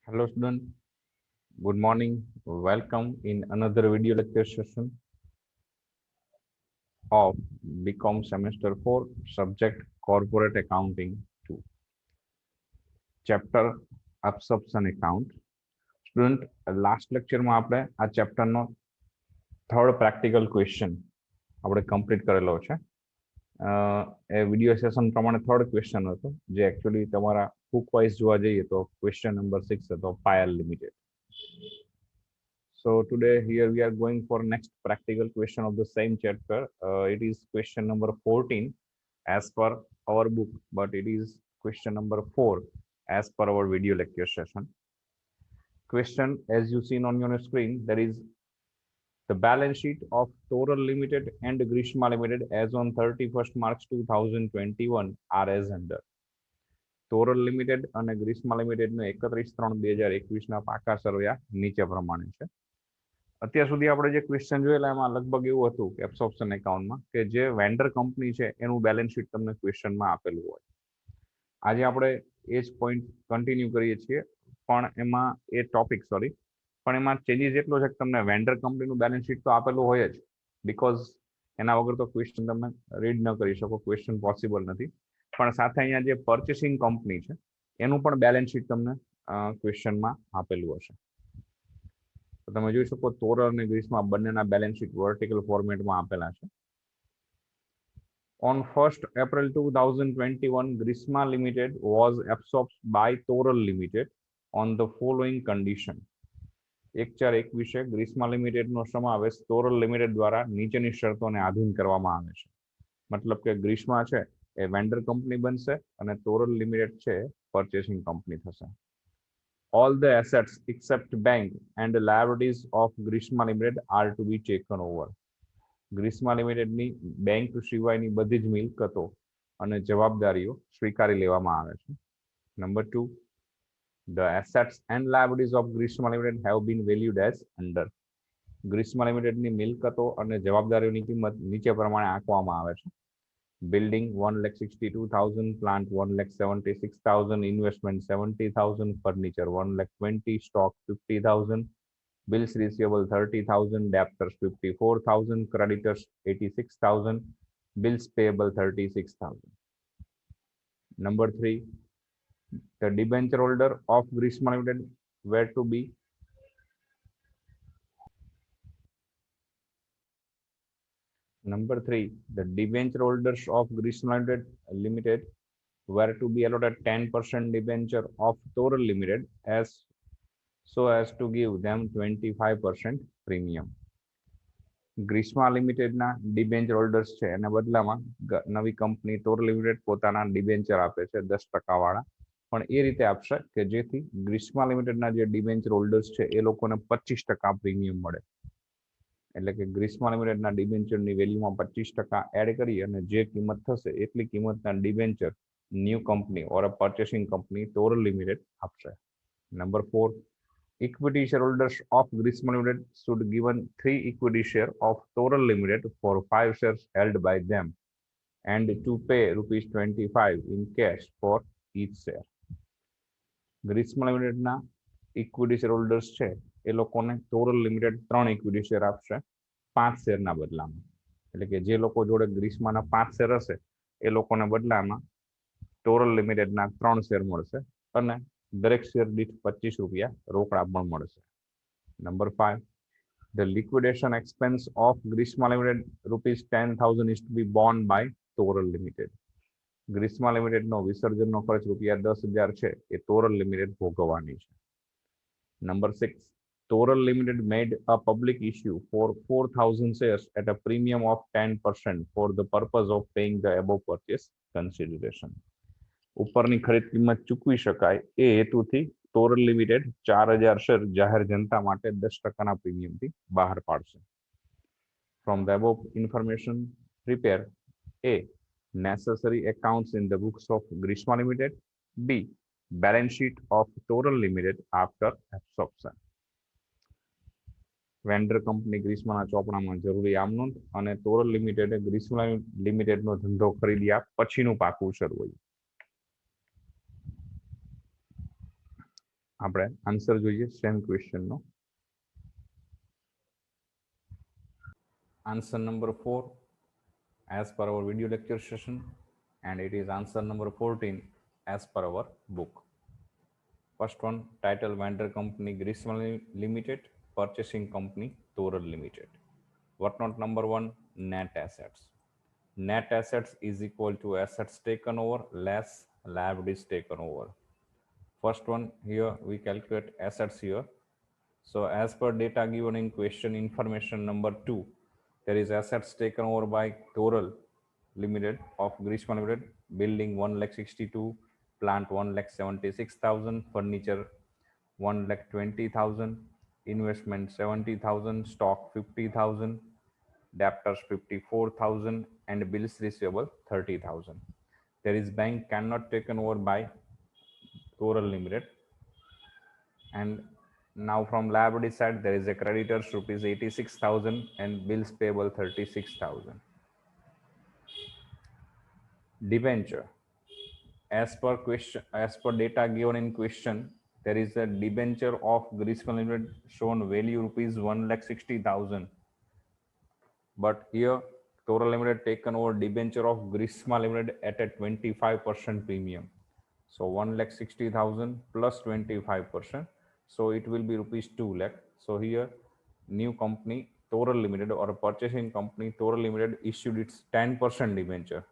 Hello student, good morning. Welcome in another video lecture session of BCom semester 4 subject corporate accounting 2 chapter absorption account. Student last lecture માં આપણે આ chapter નો third practical question આપણે complete કરેલો છે. એ video session પ્રમાણે third question હતો જે actually તમારા બુક વાઇઝ જોવા જઈએ તો ક્વેશ્ચન નંબર 6 હતો Payal limited. So today here we are going for next practical question of the same chapter. It is question number 14 as per our book, but it is question number 4 as per our video lecture session. Question as you seen on your screen, there is the balance sheet of Toral Limited and Grishma Limited as on 31st March 2021 are as under. Toral Limited અને ગ્રીસ્મા limited નો 31/3/2021 ના પાકા સરવૈયા નીચે પ્રમાણે છે. અત્યાર સુધી આપણે જે ક્વેશ્ચન જોયેલા એમાં લગભગ એવું હતું કે એબ્સોર્પ્શન એકાઉન્ટમાં કે જે વેન્ડર કંપની છે એનું બેલેન્સ શીટ તમને ક્વેશ્ચનમાં આપેલું હોય. આજે આપણે એ જ પોઈન્ટ કન્ટિન્યુ કરીએ છીએ, પણ એમાં એ ટોપિક પણ એમાં ચેન્જીસ એટલો છે કે તમને વેન્ડર કંપનીનું બેલેન્સ શીટ તો આપેલું હોય જ, બીકોઝ એના વગર તો ક્વેશ્ચન તમે રીડ ન કરી શકો, ક્વેશ્ચન પોસિબલ નથી. પણ સાથે અહીંયા જે પર્ચેસિંગ કંપની છે એનું પણ બેલેન્સ શીટ તમને ક્વેશ્ચનમાં આપેલું હશે. તો તમે જોઈ શકો તોરલ અને ગ્રીસમાં બંનેના બેલેન્સ શીટ વર્ટિકલ ફોર્મેટમાં આપેલા છે. On 1st April 2021, Grishma Limited was absorbed by Toral Limited on the following condition. 1/4/21 ગ્રીસ્મા લિમિટેડનો સમાવેશ તોરલ લિમિટેડ દ્વારા નીચેની શરતોને આધીન કરવામાં આવે છે. મતલબ કે ગ્રીસ્મા છે એ વેન્ડર કંપની બનશે અને તોરલ લિમિટેડ છે પર્ચેસિંગ કંપની થશે. All the assets except bank and liabilities of Grishma Limited are to be taken over. Grishma લિમિટેડની બેંક સિવાયની બધી જ મિલકતો અને જવાબદારીઓ સ્વીકારી લેવામાં આવે છે. Number 2, the assets and liabilities of Grishma Limited have been valued as under. ગ્રીસ્મા લિમિટેડની મિલકતો અને જવાબદારીઓની કિંમત નીચે પ્રમાણે આંકવામાં આવે છે. Building 1,62,000, plant 1,76,000, investment 70,000, furniture 1,20,000, stock 50,000, bills receivable 30,000, debtors 54,000, creditors 86,000, bills payable 36,000. Number 3, the debenture holder of Grishma Limited were to be Number 3, the debenture holders of Grishma Limited were to be allotted 10% debenture of Toral Limited so as to give them 25% premium. ગ્રીસ્મા લિમિટેડના debenture holders છે એના બદલામાં નવી company Toral limited પોતાના debenture આપે છે 10% વાળા, પણ એ રીતે આપશે કે જેથી ગ્રીસ્મા લિમિટેડના જે ડિબેન્ચર હોલ્ડર્સ છે એ લોકોને 25% પ્રીમિયમ મળે. એટલે કે ગ્રીસ્મા લિમિટેડના ડિબેન્ચરની વેલ્યુમાં 25% એડ કરી અને જે કિંમત થશે એટલી કિંમતના debenture new company or a purchasing company Toral limited આપશે. Number 4, equity shareholders of Grishma Limited should given 3 equity share of Toral Limited for 5 shares held by them and to pay ₹25 in cash for each share. ગ્રીસ્મા લિમિટેડના equity share holders છે એ લોકોને ટોરલ limited 3 equity share આપશે 5 શેરના બદલામાં. એટલે કે જે લોકો જોડે ગ્રીસ્માના 5 શેર હશે એ લોકોને બદલામાં ટોરલ લિમિટેડના 3 શેર મળશે અને દરેક શેર દીઠ ₹25 રોકડા પણ મળશે. Number 5, the liquidation expense of Grishma Limited ₹10,000 is to be borne by Toral Limited. ગ્રીસ્મા લિમિટેડનો વિસર્જનનો ખર્ચ ₹10,000 છે એ ટોરલ લિમિટેડ ભોગવવાની છે. Number 6, Toral Limited made a public issue for 4,000 shares at a premium of 10% for the purpose of paying the above purchase consideration. ઉપરની ખરીદ કિંમત ચૂકવી શકાય એ હેતુથી ટોરલ limited 4,000 share જાહેર જનતા માટે 10%ના પ્રીમિયમથી બહાર પાડશે. From the above information, prepare A, necessary accounts in the books of Grishma Limited. B, balance sheet of Toral Limited after absorption. Vendor company ગ્રીસ્માના ચોપડામાં જરૂરી આમનોંધ અને ટોરલ લિમિટેડે ગ્રીસ્મા લિમિટેડનો ધંધો ખરીદ્યા પછીનું પાકું શરૂ. આપણે આન્સર જોઈએ same ક્વેશ્ચનનો. Answer number 4 as per our video lecture session, and it is answer number 14 as per our book. First one, title vendor company Grishma Limited, purchasing company Toral Limited. What not number 1, net assets. Net assets is equal to assets taken over less liabilities taken over. First one, here we calculate assets here. So as per data given in question information number 2, there is assets taken over by Toral Limited of Grishma Limited, building 1,62,000, plant 1,76,000, furniture 1,20,000, investment 70,000, stock 50,000, debtors 54,000, and bills receivable 30,000. There is bank cannot taken over by Toral Limited. And now from liability side, there is a creditors rupees 86,000 and bills payable 36,000. Debenture. As per data given in question, there is a debenture of Grishma Limited shown value rupees 1,60,000. But here Total Limited taken over debenture of Grishma Limited at a 25% premium. So 1,60,000 plus 25%. So it will be rupees 2 lakh. So here new company Total Limited or a purchasing company Total Limited issued its 10% debenture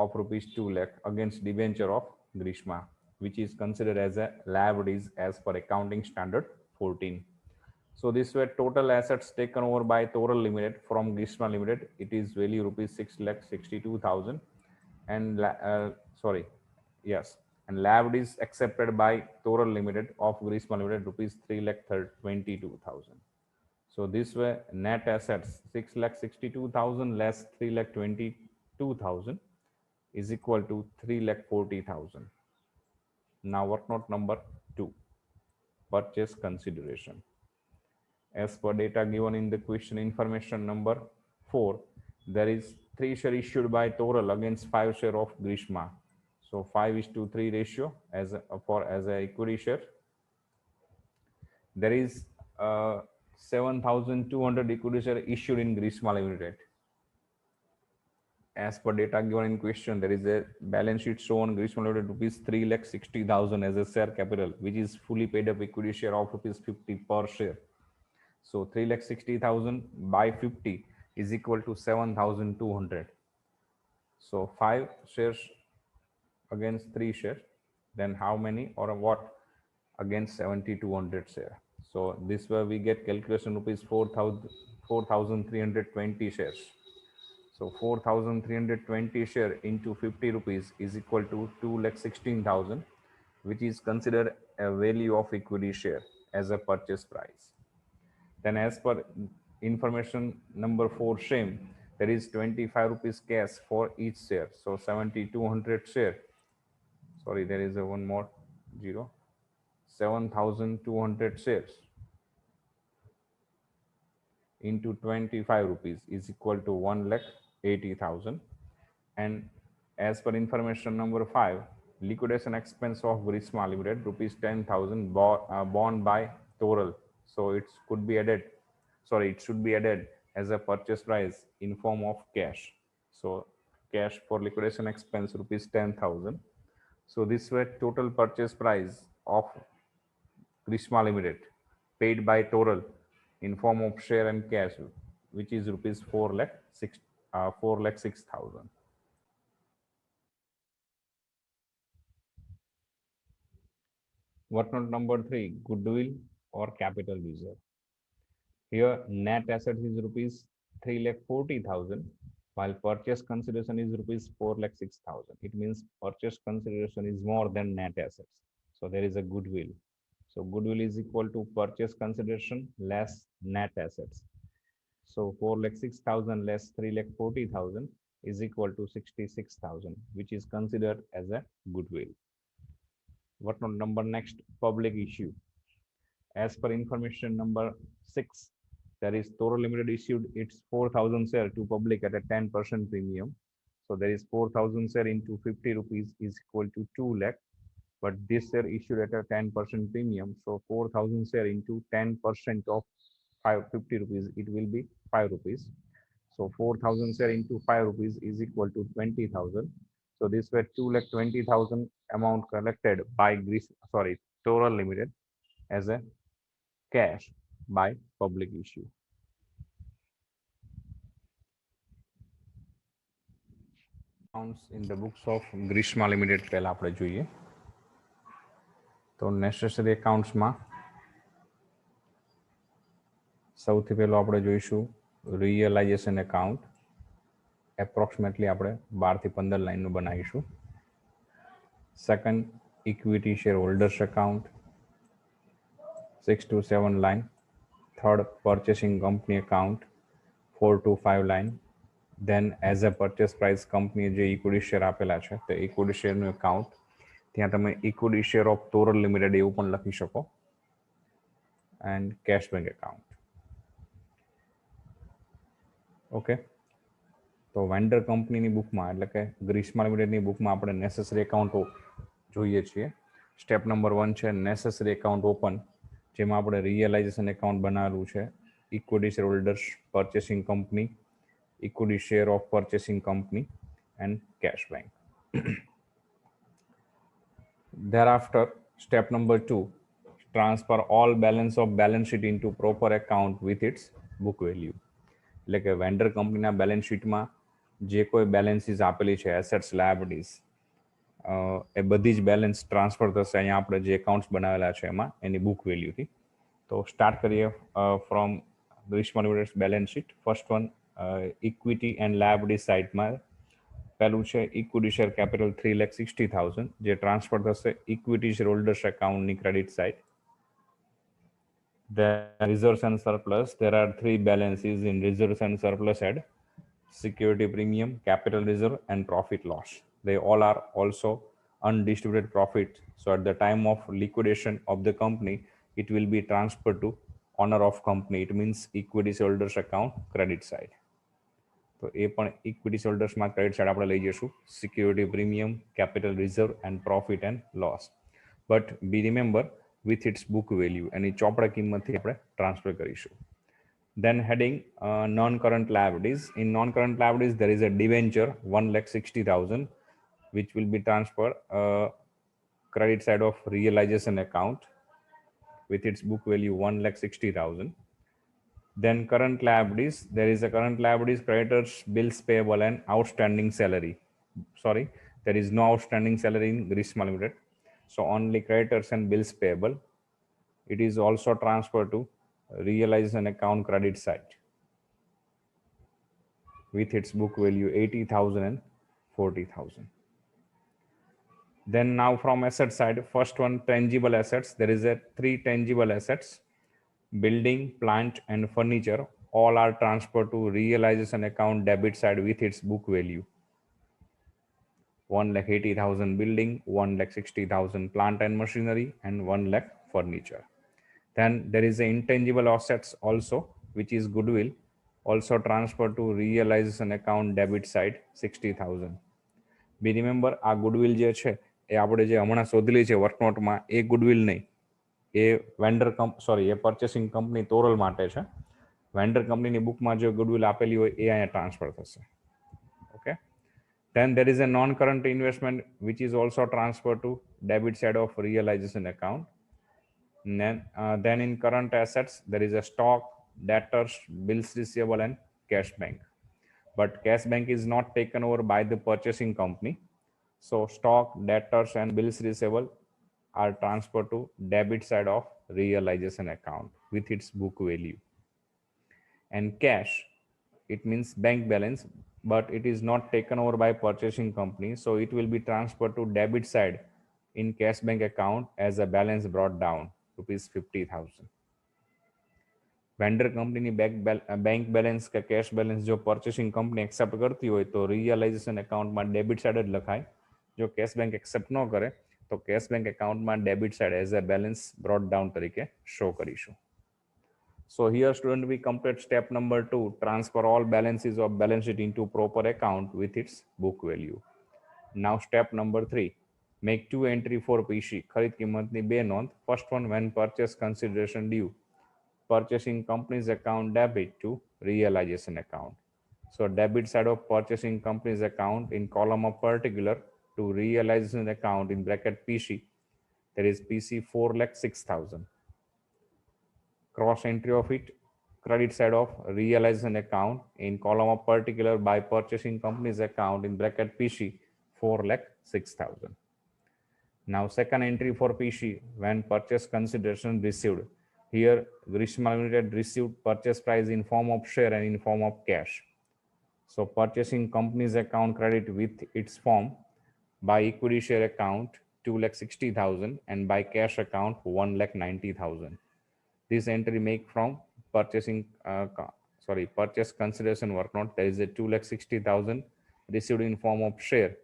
of rupees 2 lakh against debenture of Grishma, which is considered as a liabilities as per accounting standard 14. So this were total assets taken over by Total Limited from Grishma Limited. It is value rupees 6,62,000 and and liabilities accepted by Total Limited of Grishma Limited rupees 3,22,000. So this were net assets 6,62,000 less 3,22,000 is equal to 3,40,000. Now work note number 2, purchase consideration. As per data given in the question information number 4, there is 3 share issued by Toral against 5 share of Grishma. So 5:3 ratio as a equity share. There is 7,200 equity share issued in Grishma Limited. As per data given in question, there is a balance sheet shown Grishma Limited rupees 3,60,000 as a share capital, which is fully paid up equity share of rupees 50 per share. So 3,60,000 by 50 is equal to 7,200. So 5 shares against 3 shares, then how many or what against 7,200 share. So this way we get calculation rupees 4,320 shares. So 4,320 share into 50 rupees is equal to 2,16,000, which is considered a value of equity share as a purchase price. Then as per information number 4 same, there is 25 rupees cash for each share. So 7,200 share, sorry, there is a one more zero, 7,200 shares into 25 rupees is equal to 1,80,000. And as per information number 5, liquidation expense of Grishma Limited rupees 10,000 borne by Toral. So it should be added as a purchase price in form of cash. So cash for liquidation expense rupees 10,000. So this was total purchase price of Grishma Limited paid by Toral in form of share and cash, which is rupees 4,06,000. What note number 3, goodwill or capital reserve. Here net asset is rupees 3,40,000 while purchase consideration is rupees 4,06,000. It means purchase consideration is more than net assets. So there is a goodwill. So goodwill is equal to purchase consideration less net assets. So 4,06,000 less 3,40,000 is equal to 66,000, which is considered as a goodwill. What number next? Public issue. As per information number 6, there is Toral Limited issued its 4,000 share to public at a 10% premium. So there is 4,000 share into 50 rupees is equal to 2 lakh. but this share issued at a 10% premium. So 4,000 share into 10% of 550 rupees, it will be 5 rupees. So 4,000 share into 5 rupees is equal to 20,000. So this were 2,20,000 amount collected by Toral Limited as a cash by public issue. Accounts in the books of Grishma Limited પહેલા આપણે જોઈએ તો necessary એકાઉન્ટ્સમાં સૌથી પહેલો આપણે જોઈશું realisation account. Approximately આપણે 12 થી 15 લાઈનનું બનાવીશું. Second, equity share holders account 6 to 7 line. Third, purchasing company account 4 to 5 line. Then as a purchase price company જે ઇક્વિટી શેર આપેલા છે તો ઇક્વિટી શેરનું એકાઉન્ટ ત્યાં તમે equity share of Toral limited એવું પણ લખી શકો. And cash bank account. Okay, તો વેન્ડર કંપનીની બુકમાં એટલે કે ગ્રીસ્મા લિમિટેડની બુકમાં આપણે નેસેસરી એકાઉન્ટો જોઈએ છીએ. સ્ટેપ નંબર 1 છે નેસેસરી એકાઉન્ટ ઓપન, જેમાં આપણે રિયલાઇઝેશન એકાઉન્ટ બનાવેલું છે. Equity share holders, purchasing company, equity share of purchasing company and cash bank. Thereafter, step number 2, transfer all balance of balance sheet into proper account with its book value. એટલે કે vendor કંપનીના balance શીટમાં જે કોઈ બેલેન્સીસ આપેલી છે, assets, liabilities, એ બધી જ બેલેન્સ ટ્રાન્સફર થશે અહીંયા આપણે જે એકાઉન્ટ્સ બનાવેલા છે એમાં એની બુક વેલ્યુથી. તો સ્ટાર્ટ કરીએ from Grishma limited balance sheet. First one, equity and liability સાઇડમાં પહેલું છે ઇક્વિટી શેર કેપિટલ 3,60,000 જે ટ્રાન્સફર થશે ઇક્વિટી શેર હોલ્ડર્સ એકાઉન્ટની credit side. The reserves and surplus, there are 3 balances in reserves and surplus head: security premium, capital reserve and profit loss. They all are also undistributed profit. So at the time of liquidation of the company, it will be transferred to owner of company. It means equity holders account credit side. તો એ પણ equity હોલ્ડર્સમાં credit side આપણે લઈ જઈશું. Security premium, capital reserve and profit and loss. But be remember with its book value એની ચોપડા કિંમતથી આપણે transfer કરીશું. Then heading non-current liabilities. In non-current liabilities, there is a debenture 1,60,000 which will be transferred credit side of realization account with its book value 1,60,000. Then current liabilities, there is a current liabilities, creditors, bills payable and outstanding salary. Sorry, there is no outstanding salary in Grishma Limited. So only creditors and bills payable. It is also transferred to realization account credit side with its book value 80,000 and 40,000. Then now from asset side, first one, tangible assets. There is a 3 tangible assets: building, plant and furniture. All are transferred to realization account debit side with its book value 1,80,000 building, 1,60,000 plant and machinery and 1 lakh furniture. Then there is a intangible assets also, which is goodwill, also transferred to realization account debit side 60,000. Be remember આ goodwill જે છે એ આપણે જે હમણાં શોધેલી છે વર્કનોટમાં એ goodwill નહીં, એ purchasing company Toral માટે છે. વેન્ડર કંપનીની બુકમાં જે ગુડવિલ આપેલી હોય એ અહીંયા ટ્રાન્સફર થશે. Okay, then there is a non-current investment which is also transferred to debit side of realization account. Then in current assets, there is a stock, debtors, bills receivable and cash bank. But cash bank is not taken over by the purchasing company. So stock, debtors and bills receivable are transferred to debit side of realization account with its book value. And cash, it means bank balance, but it is not taken over by purchasing company. So it will be transferred to debit side in cash bank account as a balance brought down rupees 50,000. Vendor કંપનીની bank balance કે cache balance જો purchasing company accept કરતી હોય તો realisation એકાઉન્ટમાં debit side જ લખાય. જો કેશ બેંક એક્સેપ્ટ ન કરે તો કેશ બેંક એકાઉન્ટમાં debit side as a balance brought down તરીકે શો કરીશું. So here student we complete step number 2, transfer all balances of balance sheet into proper account with its book value. Now step number 3, Make two entry for PC. ખરીદ કિંમતની બે નોંધ. First one, when purchase consideration due. Purchasing company's account debit to realization account. So debit side of purchasing company's account in column of particular to realization account in bracket PC. There is PC 4,06,000. Cross entry of it, credit side of realization account in column of particular by purchasing company's account in bracket PC 4,06,000. Now second entry for PC, when purchase consideration received. Here Grishma Limited received purchase price in form of share and in form of cash. So purchasing company's account credit with its form by equity share account 2,60,000 and by cash account 1,90,000. This entry make from purchasing purchase consideration work note. There is a 2,60,000 received in form of share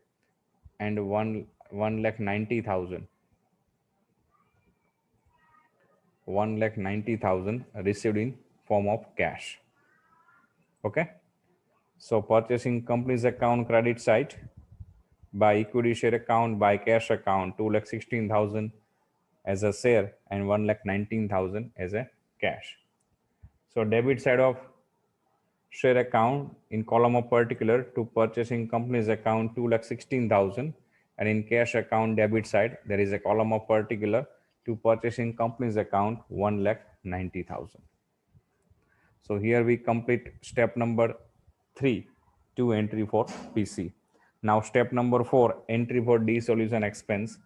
and 1,90,000 received in form of cash. Okay, so purchasing company's account credit side by equity share account by cash account 2,16,000 as a share and 1,19,000 as a cash. So debit side of share account in column of particular to purchasing company's account 2,16,000 and in cash account debit side there is a column of particular to purchasing company's account 1,90,000. So here we complete step number 3, 2 entry for PC. Now step number 4, entry for dissolution expense.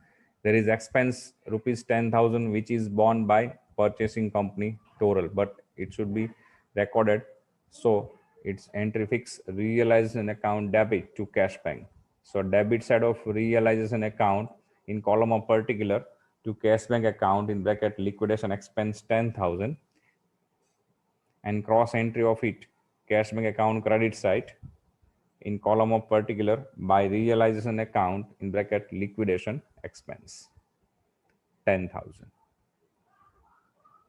There is expense rupees 10,000 which is borne by purchasing company total, but it should be recorded. So it's entry fix realization account debit to cash bank. So debit side of realization account in column of particular to cash bank account in bracket liquidation expense 10,000 and cross entry of it cash bank account credit side in column of particular by realization account in bracket liquidation expense 10,000.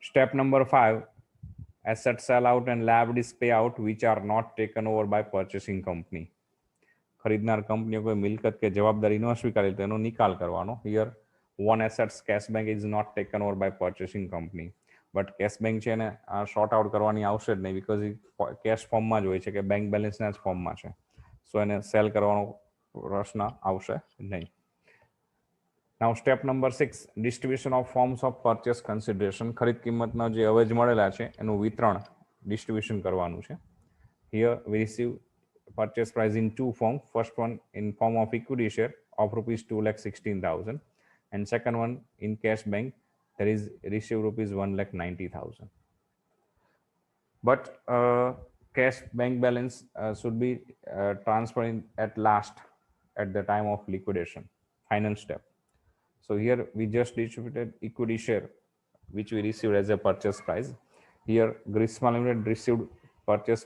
Step number 5, asset sell out and liabilities payout which are not taken over by purchasing company. ખરીદનાર કંપનીઓ કોઈ મિલકત કે જવાબદારી ન સ્વીકારે તેનો નિકાલ કરવાનો. Here one assets cash bank is not taken over by purchasing company, but cash bank છે ને આ શોર્ટ આઉટ કરવાની આવશે જ નહીં because કેશ ફોર્મમાં જ હોય છે કે બેંક બેલેન્સના જ ફોર્મમાં છે. સો એને સેલ કરવાનો પ્રશ્ન આવશે નહીં. Now step number 6, distribution of forms of purchase consideration. ખરીદ કિંમતના જે અવેજ મળેલા છે એનું વિતરણ ડિસ્ટ્રીબ્યુશન કરવાનું છે. Here we receive purchase price in two forms. First one in form of equity share of rupees 2,16,000 and second one in cash bank there is received rupees 1,90,000. But cash bank balance should be transferred at last at the time of liquidation, final step. So here we just distributed equity share which we received as a purchase price. Here Grishma Limited received purchase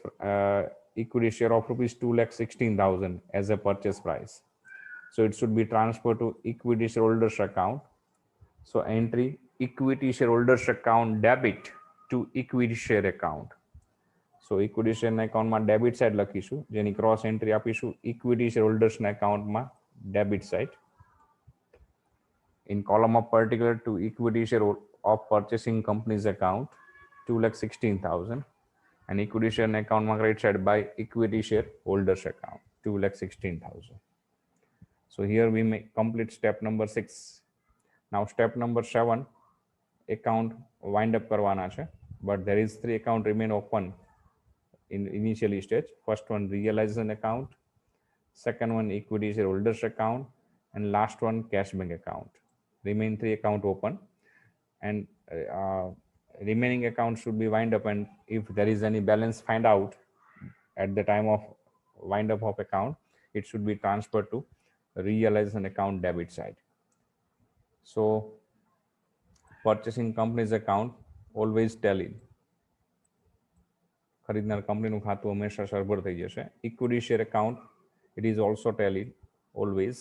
equity share of rupees 2,16,000 as a purchase price. So it should be transferred to equity shareholders account. So entry equity shareholders account debit to equity share account. So equity share account માં debit side લખીશું, જેની cross entry આપીશું equity shareholders account માં debit side. In column of particular to equity share of purchasing company's account 2,16,000 and equity share account credit side by equity share holders account 2,16,000. So here we may complete step number 6. Now step number 7, account wind up करवाना है, but there is 3 account remain open in initial stage. First one realization account, second one equity share holders account and last one cash bank account. Remain 3 account open and remaining accounts should be wind up, and if there is any balance find out at the time of wind up of account it should be transferred to realization account debit side. So purchasing company's account always tally, ખરીદનાર કંપનીનું ખાતું હંમેશા સરભર થઈ જશે. equity share account it is also tallied always.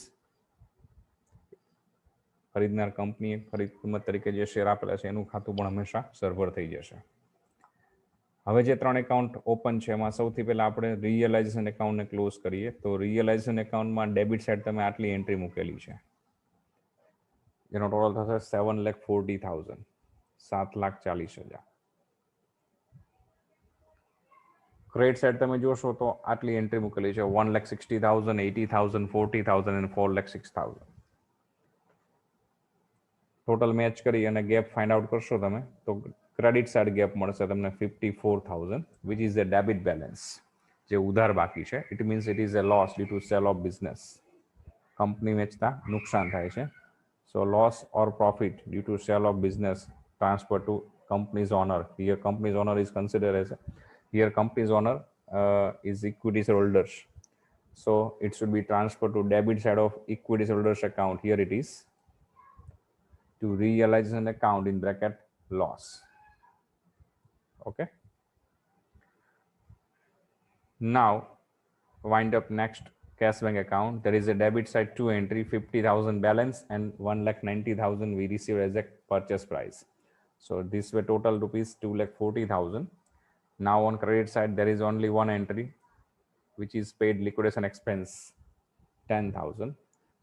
ખરીદનાર કંપનીએ ખરીદ કિંમત તરીકે જે શેર આપેલા છે એનું ખાતું પણ હંમેશા સર્વર થઈ જશે. હવે જે 3 એકાઉન્ટ ઓપન છે એમાં સૌથી પહેલા આપણે રિયલાઇઝેશન એકાઉન્ટને ક્લોઝ કરીએ. તો રિયલાઇઝેશન એકાઉન્ટમાં ડેબિટ સાઇડ તમે આટલી એન્ટ્રી મૂકેલી છે જેનો ટોટલ થશે 7,40,000, 7,40,000. ક્રેડિટ સાઇડ તમે જોશો તો આટલી એન્ટ્રી મૂકેલી છે 1,60,000, 80,000, 40,000 અને 4,06,000. ટોટલ મેચ કરી અને ગેપ ફાઇન્ડ આઉટ કરશો તમે તો ક્રેડિટ સાઇડ ગેપ મળશે તમને 54,000, which is a debit balance, જે ઉધાર બાકી છે. It means it is a loss due to sale of business. Company વેચતા નુકસાન થાય છે. So loss or profit due to sale of business transfer to company's owner. Here company's owner is considered as here company's owner is equity holders. So it should be transferred to debit side of equity holders account. Here it is to realize an account in bracket loss. Okay. Now wind up next cash bank account. There is a debit side 2 entry 50,000 balance and 1,90,000 we received as a purchase price. So this were total rupees 2,40,000. Now on credit side there is only one entry which is paid liquidation expense 10,000.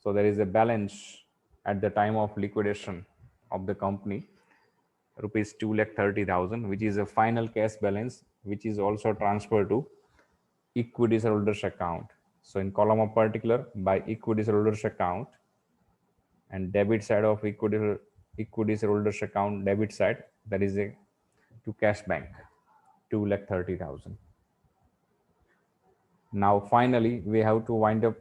So there is a balance at the time of liquidation of the company rupees 2,30,000, which is a final cash balance which is also transferred to equity holders account. So in column of particular by equity holders account and debit side of equity holders account debit side, that is a to cash bank 2,30,000. Now finally we have to wind up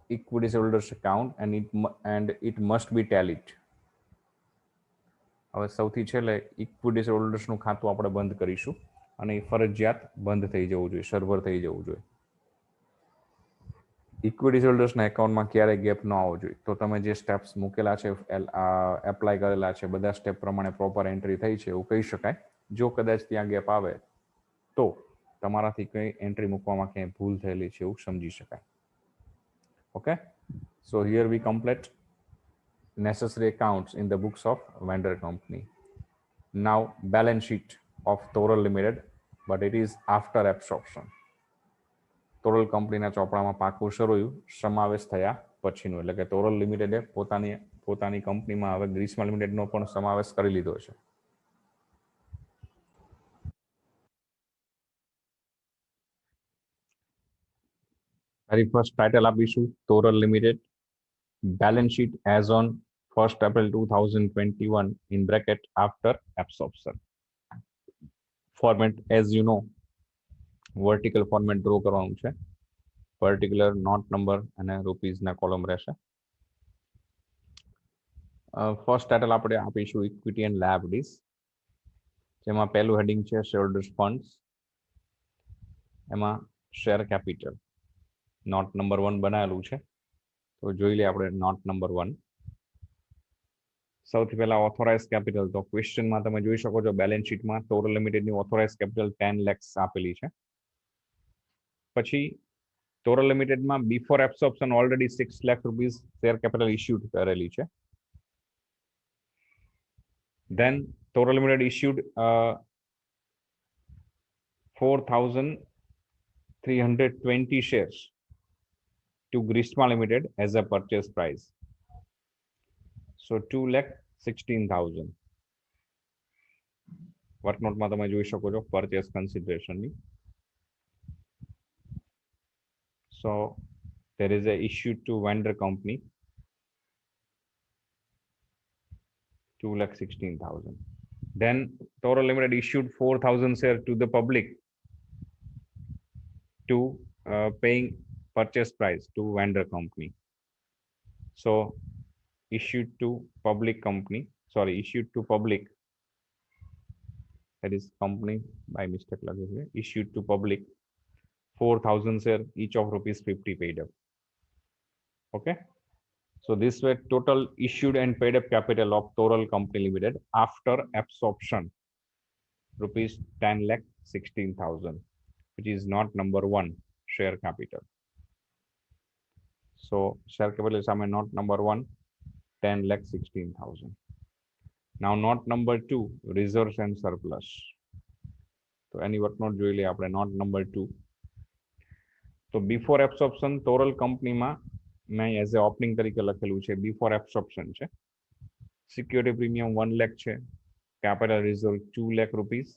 equity holders account and it must be tallied. હવે સૌથી છેલ્લે equity હોલ્ડર્સનું ખાતું આપણે બંધ કરીશું અને એ ફરજિયાત બંધ થઈ જવું જોઈએ, સર્વર થઈ જવું જોઈએ. ઇક્વિટી હોલ્ડર્સના એકાઉન્ટમાં ક્યારેય ગેપ ન આવવો જોઈએ. તો તમે જે સ્ટેપ્સ મૂકેલા છે, એપ્લાય કરેલા છે, બધા સ્ટેપ પ્રમાણે પ્રોપર એન્ટ્રી થઈ છે એવું કહી શકાય. જો કદાચ ત્યાં ગેપ આવે તો તમારાથી કંઈ એન્ટ્રી મૂકવામાં ક્યાંય ભૂલ થયેલી છે એવું સમજી શકાય. Okay, so here we complete necessary accounts in the books of vendor company. Now balance sheet of Toral Limited, but it is after absorption. Toral કંપનીના ચોપડામાં પાકું શરૂ સમાવેશ થયા પછીનું, એટલે કે Toral Limited પોતાની કંપનીમાં હવે ગ્રીસ્મા લિમિટેડનો પણ સમાવેશ કરી લીધો છે. Very first title આપીશું Toral Limited balance sheet as on 1st April 2021 in bracket after absorption. Format as you know vertical format draw કરવાનું છે. particular note number અને rupees ના કોલમ રહેશે. ફર્સ્ટ ટાઇટલ આપણે આપીશું ઇક્વિટી એન્ડ લાયબિલિટીઝ, જેમાં પહેલું હેડિંગ છે શેરહોલ્ડર્સ ફંડ્સ, એમાં શેર કેપિટલ નોટ નંબર 1 બનાવેલું છે. તો જોઈ લઈએ આપણે નોટ નંબર 1. સૌથી પહેલા ઓથોરાઇઝ કેપિટલ, તો ક્વેશ્ચનમાં તમે જોઈ શકો છો બેલેન્સ શીટમાં ટોરલ લિમિટેડની ઓથોરાઇઝ કેપિટલ 10 lakhs આપેલી છે. પછી ટોરલ લિમિટેડમાં before absorption already 6 lakh rupees share capital issued કરેલી છે. Then Total Limited issued 4,320 shares to Gristma Limited as a purchase price. So 2,16,000. વર્કનોટમાં તમે જોઈ શકો છો purchase consideration ની. So there is a issue to vendor company 2,16,000. Then Total Limited issued 4,000 shares to the public to paying purchase price to vendor company. So issued to public, that is company by mistake issued to public 4,000 shares, each of ₹50 paid up. Okay, so this were total issued and paid up capital of Total Company Limited after absorption ₹10,16,000, which is not number 1 share capital. So share capital is not number 1 10,16,000. Now note number 2 reserves and surplus. So any work note જોઈ લઈએ આપણે note number 2. તો before absorption Total company માં મેં as a opening તરીકે લખેલું છે before absorption છે. સિક્યુરિટી પ્રીમિયમ 1 લાખ છે, capital reserve 2 lakh rupees,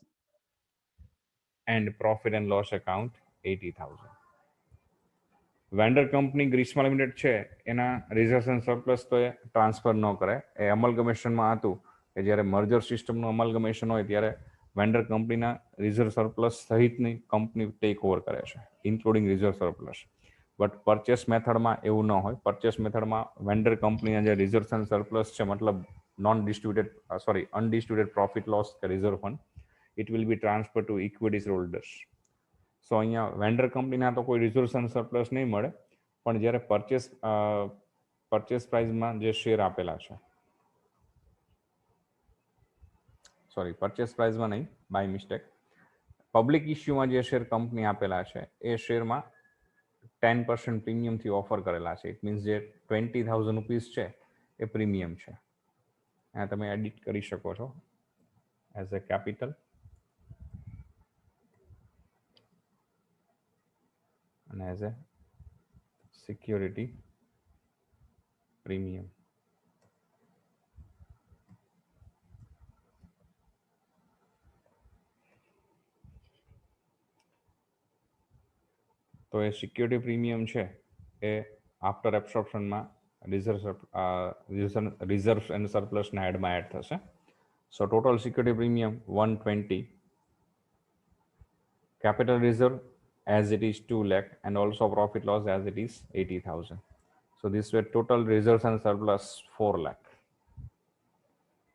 and profit and loss account 80,000. Vendor company Grishma limited છે એના રિઝર્વ્સ એન્ડ સરપ્લસ તો એ ટ્રાન્સફર ન કરે. એ અમલગમેશનમાં હતું કે જ્યારે મર્જર સિસ્ટમનું અમલગમેશન હોય ત્યારે વેન્ડર કંપનીના રિઝર્વ સરપ્લસ સહિતની કંપની ટેક ઓવર કરે છે, including reserve surplus. But purchase મેથડમાં એવું ન હોય. પરચેસ મેથડમાં વેન્ડર કંપનીના જે રિઝર્વ્સ એન્ડ સરપ્લસ છે, મતલબ અનડિસ્ટ્રીબ્યુટેડ પ્રોફિટ લોસ કે reserve fund, it will be transfer to equities holders. So અહીંયા વેન્ડર કંપનીના તો કોઈ રિઝર્વ્સ એન્ડ સરપ્લસ નહીં મળે, પણ જ્યારે પરચેસ પ્રાઇસમાં જે શેર આપેલા છે, પરચેસ પ્રાઇસમાં નહીં, બાય મિસ્ટેક, પબ્લિક ઇસ્યુમાં જે શેર કંપની આપેલા છે એ શેરમાં 10% પ્રીમિયમથી ઓફર કરેલા છે. ઇટ મીન્સ જે 20,000 રૂપીસ છે એ પ્રીમિયમ છે. આ તમે એડિટ કરી શકો છો એઝ અ કેપિટલ અને એઝ અ સિક્યોરિટી પ્રીમિયમ. તો એ સિક્યોરિટી પ્રીમિયમ છે એ આફ્ટર એબ્સોર્પ્શનમાં રિઝર્વ્સ એન્ડ સરપ્લસના એડમાં એડ થશે. સો total security premium 120, capital reserve as it is 2 lakh, and also profit loss as it is 80,000. So this way total reserves and surplus 4 lakh.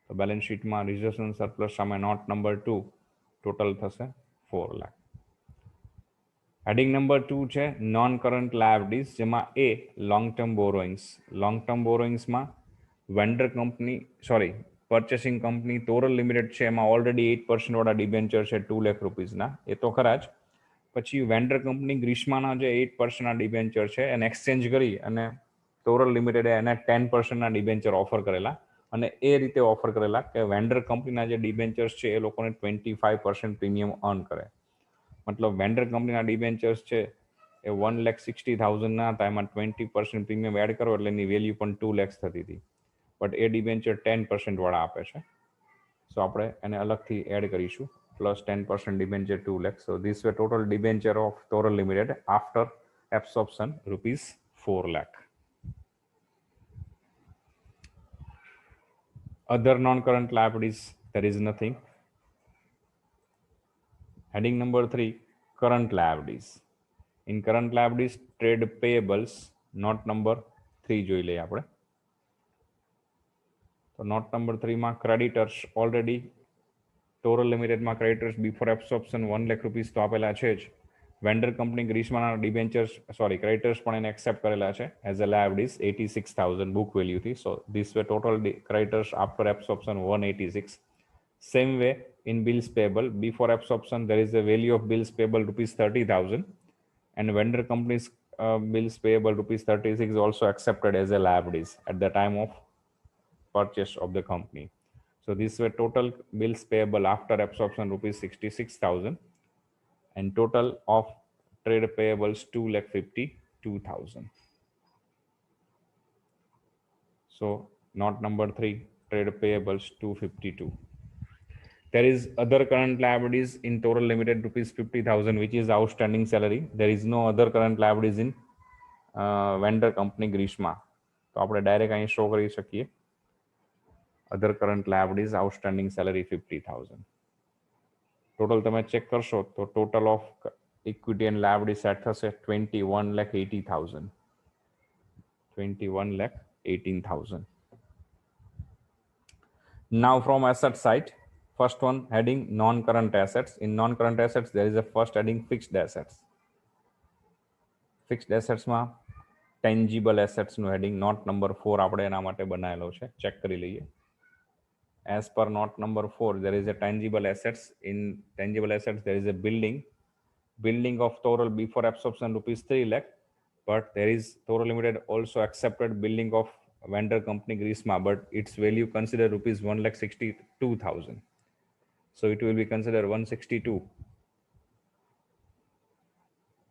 તો balance શીટમાં reserves and surplus સામે not number 2 total થશે 4 lakh. Heading number 2 છે non current liabilities, જેમાં એ long term borrowings. Long term બોરોઈંગ્સમાં vendor company purchasing company Toral limited છે, એમાં ઓલરેડી 8% વાળા ડિબેન્ચર છે 2 લાખ રૂપીસના, એ તો ખરા જ. પછી વેન્ડર કંપની ગ્રીસ્માના જે 8%ના ડિબેન્ચર છે એને એક્સચેન્જ કરી અને તોરલ લિમિટેડે એને 10%ના ડિબેન્ચર ઓફર કરેલા, અને એ રીતે ઓફર કરેલા કે વેન્ડર કંપનીના જે ડિબેન્ચર્સ છે એ લોકોને 25% પ્રીમિયમ અર્ન કરે. મતલબ વેન્ડર કંપનીના ડિબેન્ચર્સ છે એ 1,60,000 ના હતા, એમાં 20% પ્રીમિયમ એડ કરો એટલે એની વેલ્યુ પણ 2 lakhs થતી હતી. બટ એ ડિબેન્ચર 10% વાળા આપે છે, સો આપણે એને અલગથી એડ કરીશું, plus 10% debenture 2 lakhs. So this way total debenture of Toral Limited after absorption rupees 4 lakh. Other non-current liabilities, there is nothing. Heading number 3, current liabilities. In current liabilities, trade payables, note number 3 જોઈ લઈએ આપણે. તો note number 3માં creditors already Toral લિમિટેડમાં creditors before absorption 1 lakh rupees તો આપેલા છે જ. વેન્ડર કંપની ગ્રીસ્માના ડિબેન્ચર્સ ક્રેડિટર્સ પણ એને એક્સેપ્ટ કરેલા છે એઝ અ લાયબિલિટીઝ 86,000 બુક વેલ્યુથી. So this way total creditors after absorption 186. Same way in bills payable, before absorption there is a value of bills payable rupees 30,000, and vendor company's bills payable rupees 36 is also accepted as a liabilities at the time of purchase of the company. So this way total bills payable after absorption rupees 66,000, and total of trade payables 2,52,000. So note number 3, trade payables 252. There is other current liabilities in Total Limited rupees 50,000, which is outstanding salary. There is no other current liabilities in vendor company Grishma. તો આપણે direct અહીં show કરી શકીએ other current liabilities outstanding salary 50,000. Total તમે check કરશો તો total of equity and liability set થશે 21,80,000. 21,18,000. Now from asset side, first one heading non-current assets. In non-current assets, there is a first heading fixed assets. Fixed assets માં tangible assets નું heading note number 4 આપણે એના માટે બનાવેલો છે, check કરી લઈએ. As per note number 4, there is a tangible assets. In tangible assets, there is a building of Total before absorption rupees 3 lakh, but there is Total Limited also accepted building of vendor company Grishma, but its value considered rupees 1,62,000. So it will be considered 162.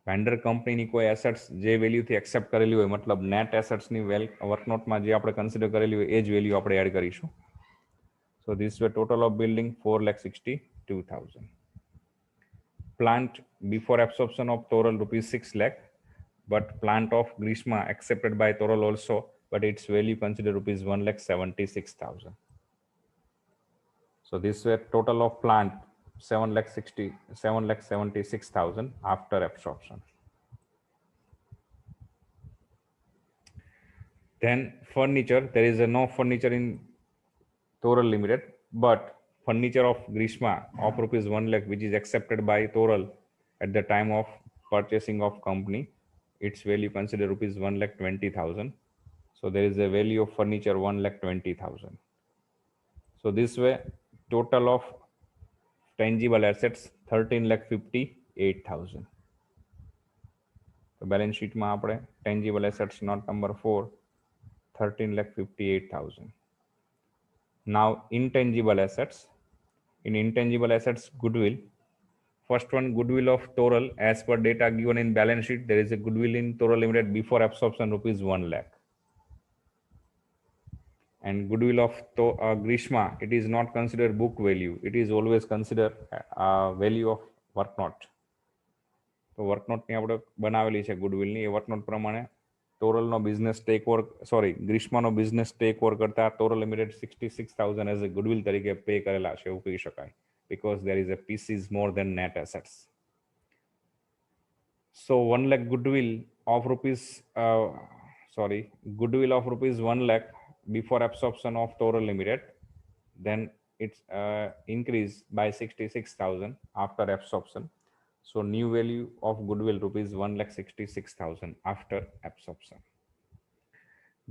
Vendor કંપનીની કોઈ assets જે વેલ્યુથી accept કરેલી હોય, મતલબ net એસેટ્સની વર્કનોટમાં જે આપણે consider કરેલી હોય એ જ વેલ્યુ આપણે એડ કરીશું. So this were total of building 4,62,000. Plant before absorption of Toral rupees 6 lakh, but plant of Grishma accepted by Toral also, but its value considered rupees 1,76,000. So this were total of plant 7,76,000 after absorption. Then furniture, there is a no furniture in Toral Limited, but furniture of Grishma of rupees 1 lakh, which is accepted by Toral at the time of purchasing of company, its value considered rupees 1,20,000. So there is a value of furniture 1,20,000. So this way, total of tangible assets 13,58,000. So balance sheet માં આપણે tangible assets note number 4 13,58,000. Now intangible assets. In intangible assets, goodwill. First one, goodwill of Toral. As per data given in balance sheet, there is a goodwill in Toral Limited before absorption rupees 1 lakh. And goodwill of Grishma, it is not considered book value. It is always considered value of work note. તો વર્કનોટની આપણે બનાવેલી છે ગુડવિલની. એ work note પ્રમાણે ટોરલનો business take over ગ્રીષ્માનો business take over કરતા Toral limited 66,000 as a goodwill તરીકે પે કરેલા છે એવું કહી શકાય, because there is a pieces more than net assets. So 1 lakh goodwill of rupees goodwill of rupees 1 lakh before absorption of Toral Limited, then it's increased by 66,000 after absorption. So new value of goodwill rupees 1,66,000 after absorption.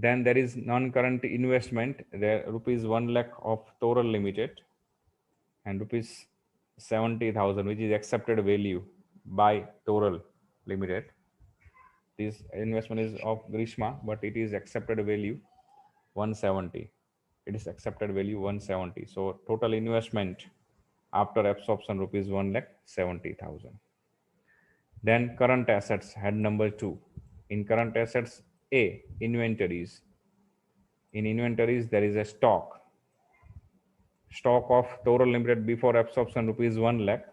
Then there is non-current investment, there rupees 1 lakh of Toral Limited and rupees 70,000, which is accepted value by Toral Limited. This investment is of Grishma, but it is accepted value 170. It is accepted value 170. So total investment after absorption rupees 1,70,000. Then current assets, head number 2. In current assets, A, inventories. In inventories, there is a stock. Stock of Toral Limited before absorption rupees 1 lakh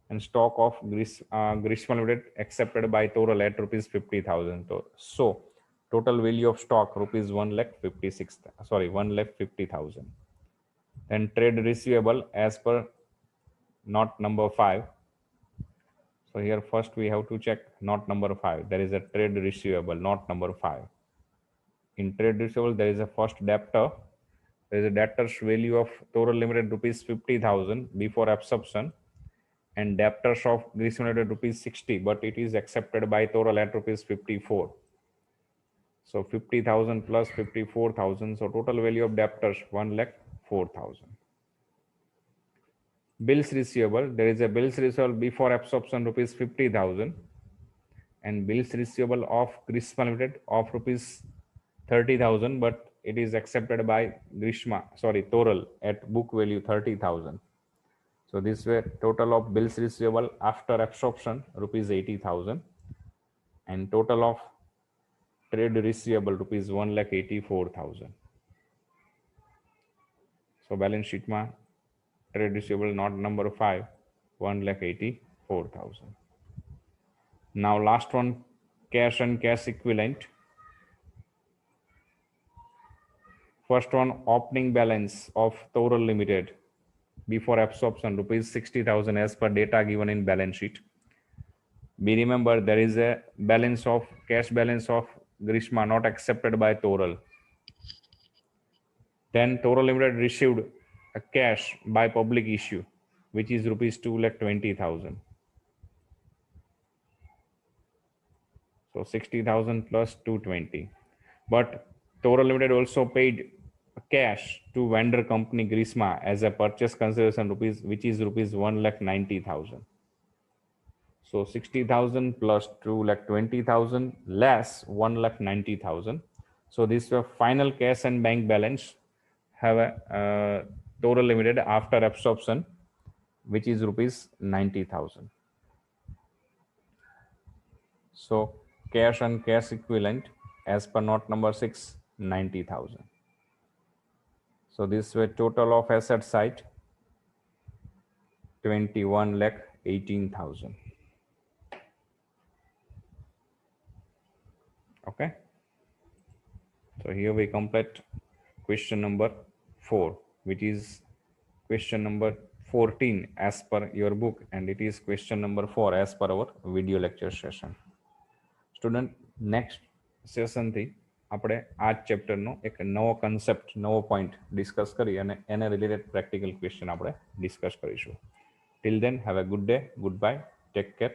and stock of Grishma Limited accepted by Toral at rupees 50,000. So total value of stock rupees 1,50,000. Then trade receivable as per note number 5. So here first we have to check note number 5. There is a trade receivable, note number 5. In trade receivable, there is a first debtor. There is a debtor's value of Toral Limited rupees 50,000 before absorption and debtors of Grishma Limited rupees 60, but it is accepted by Toral at rupees 54. So 50,000 plus 54,000. So total value of debtors 1,04,000. Bills receivable, there is a bills receivable before absorption rupees 50,000 and bills receivable of Grishma Limited of rupees 30,000, but it is accepted by Toral at book value 30,000. So this were total of bills receivable after absorption rupees 80,000 and total of trade receivable rupees 1,84,000. So balance sheet ma trade receivable note number 5 1,84,000. Now last one, cash and cash equivalent. First one, opening balance of Toral Limited before absorption rupees 60,000 as per data given in balance sheet. Be remember, there is a balance of cash balance of Grishma not accepted by Toral. Then Toral Limited received a cash by public issue, which is rupees 2,20,000. So 60,000 plus 220. But Toral Limited also paid cash to vendor company Grishma as a purchase consideration rupees, which is rupees 1,90,000. So 60,000 plus 2,20,000 less 1,90,000. So this was final cash and bank balance have a Toral Limited after absorption, which is rupees 90,000. So cash and cash equivalent as per note number 6, 90,000. So this way total of asset side 21,18,000. Okay. So here we complete question number 4, which is question number 14 as per your book, and it is question number 4 as per our video lecture session. Student next સેશનથી આપણે આ ચેપ્ટરનો એક નવો concept, નવો point discuss કરી અને એને related practical question આપણે ડિસ્કસ કરીશું. Till then have a good day, goodbye, take care.